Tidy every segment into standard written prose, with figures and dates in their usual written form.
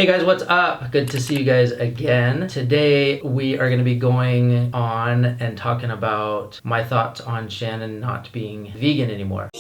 Hey guys, what's up? Good to see you guys again. Today we are going to be going on and talking about my thoughts on Shannon not being vegan anymore.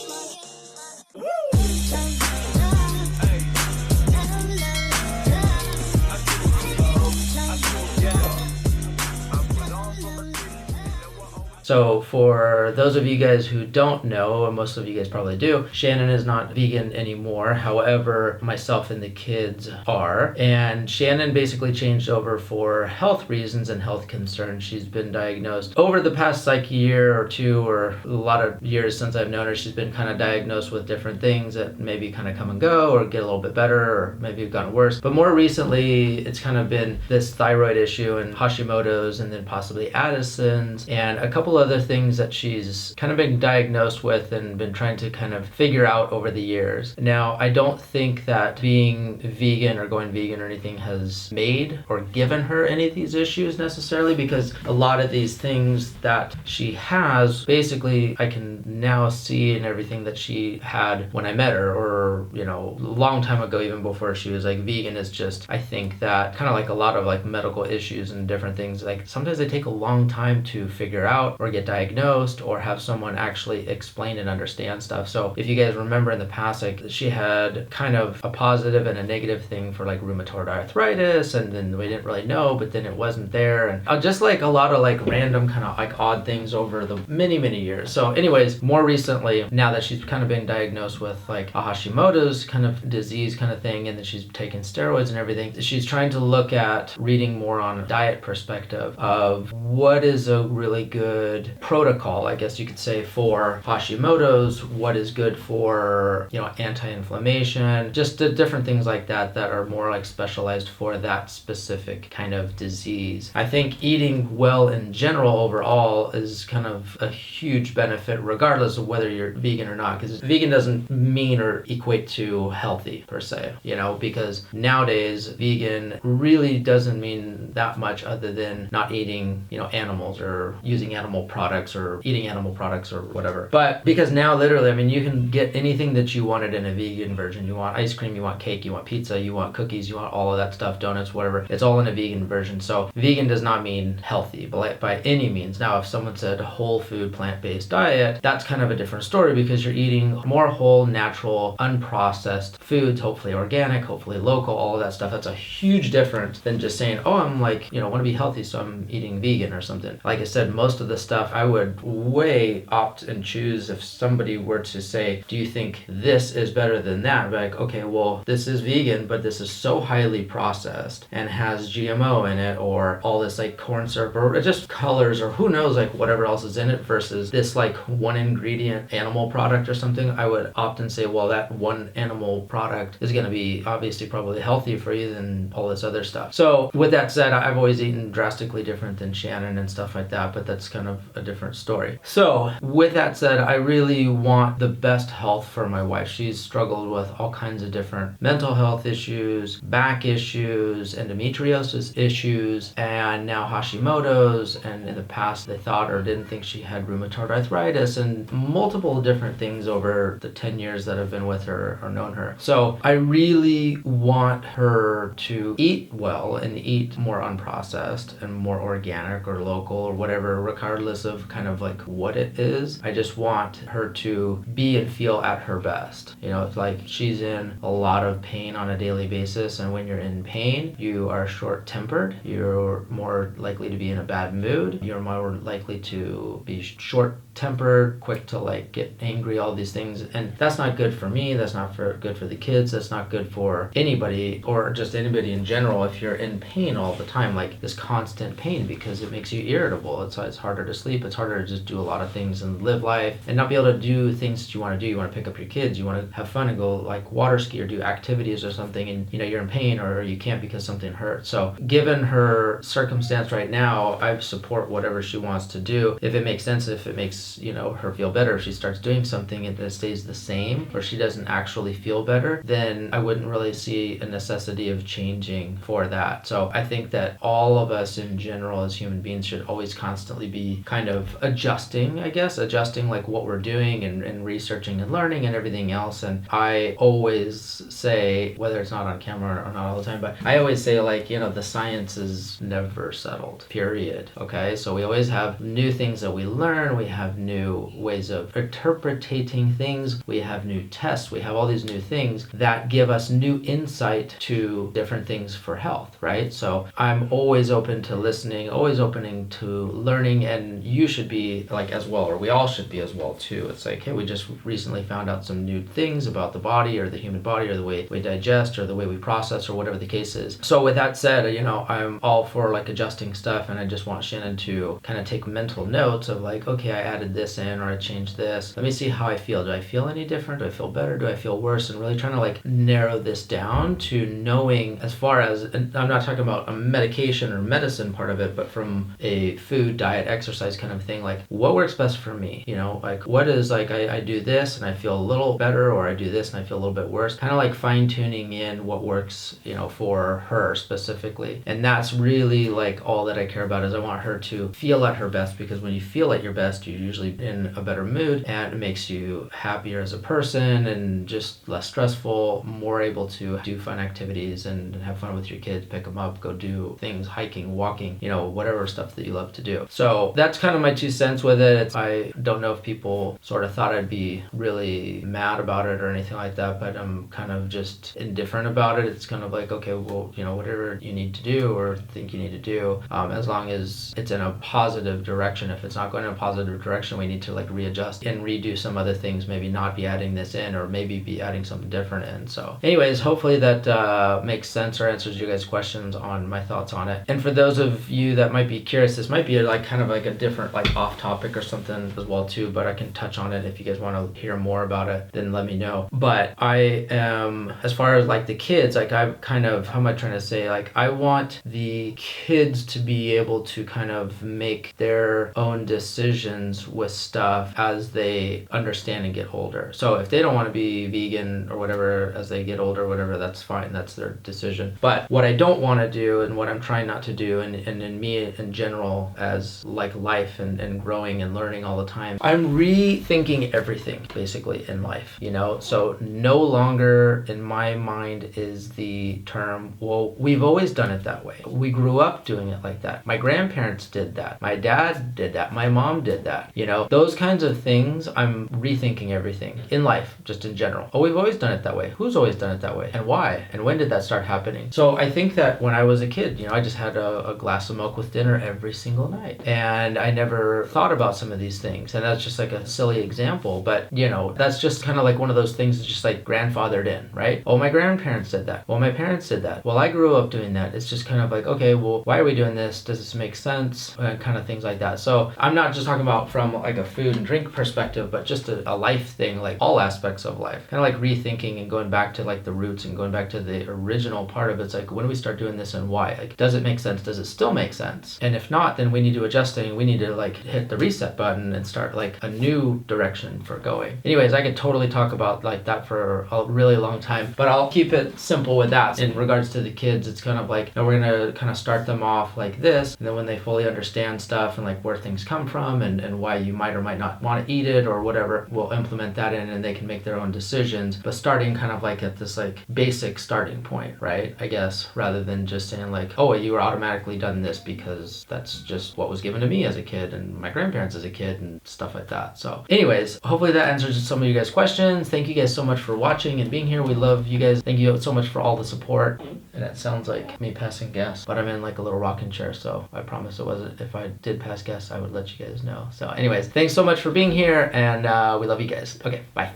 So for those of you guys who don't know, and most of you guys probably do, Shannon is not vegan anymore. However, myself and the kids are. And Shannon basically changed over for health reasons and health concerns. She's been diagnosed over the past year or two, or a lot of years since I've known her. She's been kind of diagnosed with different things that maybe kind of come and go or get a little bit better or maybe have gotten worse. But more recently, it's kind of been this thyroid issue and Hashimoto's and then possibly Addison's and a couple other things that she's kind of been diagnosed with and been trying to kind of figure out over the years. Now, I don't think that being vegan or going vegan or anything has made or given her any of these issues necessarily, because a lot of these things that she has, basically I can now see in everything that she had when I met her, or a long time ago, even before she was like vegan, is just, I think that kind of like a lot of like medical issues and different things, like sometimes they take a long time to figure out or get diagnosed or have someone actually explain and understand stuff. So if you guys remember in the past, like she had kind of a positive and a negative thing for like rheumatoid arthritis, and then we didn't really know, but then it wasn't there, and just like a lot of like random kind of like odd things over the many years. So anyways, more recently, now that she's kind of been diagnosed with like a Hashimoto's kind of disease kind of thing, and then she's taking steroids and everything, she's trying to look at reading more on a diet perspective of what is a really good protocol, I guess you could say, for Hashimoto's, what is good for, anti-inflammation, just different things like that that are more like specialized for that specific kind of disease. I think eating well in general overall is kind of a huge benefit regardless of whether you're vegan or not, because vegan doesn't mean or equate to healthy per se, because nowadays vegan really doesn't mean that much other than not eating, animals or using animal products or eating animal products or whatever. But because now literally, you can get anything that you wanted in a vegan version. You want ice cream, you want cake, you want pizza, you want cookies, you want all of that stuff, donuts, whatever. It's all in a vegan version. So vegan does not mean healthy by any means. Now, if someone said whole food, plant-based diet, that's kind of a different story, because you're eating more whole, natural, unprocessed foods, hopefully organic, hopefully local, all of that stuff. That's a huge difference than just saying, oh, I'm like, want to be healthy, so I'm eating vegan or something. Like I said, most of the stuff I would way opt and choose if somebody were to say, do you think this is better than that? I'd be like, okay, well, this is vegan, but this is so highly processed and has GMO in it, or all this like corn syrup, or just colors, or who knows, like whatever else is in it, versus this like one ingredient animal product or something. I would opt and say, well, that one animal product is going to be obviously probably healthier for you than all this other stuff. So with that said, I've always eaten drastically different than Shannon and stuff like that, but that's kind of a different story. So with that said, I really want the best health for my wife. She's struggled with all kinds of different mental health issues, back issues, endometriosis issues, and now Hashimoto's, and in the past they thought or didn't think she had rheumatoid arthritis, and multiple different things over the 10 years that I've been with her or known her. So I really want her to eat well and eat more unprocessed and more organic or local or whatever, regardless of kind of like what it is. I just want her to be and feel at her best. It's like she's in a lot of pain on a daily basis, and when you're in pain, you are short-tempered, you're more likely to be in a bad mood, you're more likely to be short-tempered, quick to like get angry, all these things, and that's not good for me, that's not good for the kids, that's not good for anybody, or just anybody in general, if you're in pain all the time, like this constant pain, because it makes you irritable. It's harder to sleep, it's harder to just do a lot of things and live life and not be able to do things that you want to do. You want to pick up your kids, you want to have fun and go like water ski or do activities or something, and you're in pain or you can't because something hurts. So given her circumstance right now, I support whatever she wants to do. If it makes sense, if it makes her feel better, if she starts doing something and it stays the same, or she doesn't actually feel better, then I wouldn't really see a necessity of changing for that. So I think that all of us in general as human beings should always constantly be kind of adjusting, I guess, adjusting like what we're doing and researching and learning and everything else. And I always say, whether it's not on camera or not all the time, but I always say like, the science is never settled, period. Okay, so we always have new things that we learn, we have new ways of interpreting things, we have new tests, we have all these new things that give us new insight to different things for health, right? So I'm always open to listening, always opening to learning, and you should be like as well, or we all should be as well too. It's like, hey, we just recently found out some new things about the body or the human body or the way we digest or the way we process or whatever the case is. So with that said, I'm all for like adjusting stuff, and I just want Shannon to kind of take mental notes of like, okay, I added this in or I changed this. Let me see how I feel. Do I feel any different? Do I feel better? Do I feel worse? And really trying to like narrow this down to knowing, as far as, and I'm not talking about a medication or medicine part of it, but from a food, diet, exercise kind of thing, like what works best for me, like what is like, I do this and I feel a little better, or I do this and I feel a little bit worse, kind of like fine tuning in what works, for her specifically. And that's really like all that I care about, is I want her to feel at her best, because when you feel at your best, you're usually in a better mood, and it makes you happier as a person and just less stressful, more able to do fun activities and have fun with your kids, pick them up, go do things, hiking, walking, whatever stuff that you love to do. So that's kind of my 2 cents with it. I don't know if people sort of thought I'd be really mad about it or anything like that, but I'm kind of just indifferent about it. It's kind of like, okay, well, whatever you need to do or think you need to do, as long as it's in a positive direction. If it's not going in a positive direction, we need to like readjust and redo some other things, maybe not be adding this in, or maybe be adding something different in. So anyways, hopefully that makes sense or answers you guys' questions on my thoughts on it. And for those of you that might be curious, this might be like kind of like a different like off topic or something as well too, but I can touch on it if you guys want to hear more about it, then let me know. But I am, as far as like the kids, like I kind of, how am I trying to say, like I want the kids to be able to kind of make their own decisions with stuff as they understand and get older. So if they don't want to be vegan or whatever as they get older, whatever, that's fine, that's their decision. But what I don't want to do, and what I'm trying not to do, and in me in general as like life and growing and learning all the time, I'm rethinking everything basically in life, so no longer in my mind is the term, well, we've always done it that way. We grew up doing it like that. My grandparents did that. My dad did that. My mom did that. Those kinds of things, I'm rethinking everything in life, just in general. Oh, we've always done it that way. Who's always done it that way? And why? And when did that start happening? So I think that when I was a kid, I just had a glass of milk with dinner every single night. And I never thought about some of these things. And that's just like a silly example, but that's just kind of like one of those things that's just like grandfathered in, right? Oh, my grandparents did that. Well, my parents did that. Well, I grew up doing that. It's just kind of like, okay, well, why are we doing this? Does this make sense? Kind of things like that. So I'm not just talking about from like a food and drink perspective, but just a life thing, like all aspects of life. Kind of like rethinking and going back to like the roots and going back to the original part of it. It's like, when do we start doing this and why? Like, does it make sense? Does it still make sense? And if not, then we need to adjust it. We need to like hit the reset button and start like a new direction for going. Anyways, I could totally talk about like that for a really long time, but I'll keep it simple with that. In regards to the kids, it's kind of like, we're gonna kind of start them off like this, and then when they fully understand stuff and like where things come from and why you might or might not want to eat it or whatever, we'll implement that in and they can make their own decisions. But starting kind of like at this like basic starting point, right? I guess, rather than just saying like, oh, you were automatically done this because that's just what was given to me as a kid and my grandparents as a kid and stuff like that. So anyways, hopefully that answers some of you guys' questions. Thank you guys so much for watching and being here. We love you guys. Thank you so much for all the support. And it sounds like me passing gas, but I'm in like a little rocking chair, so I promise it wasn't. If I did pass gas, I would let you guys know. So anyways, thanks so much for being here, and we love you guys. Okay, bye.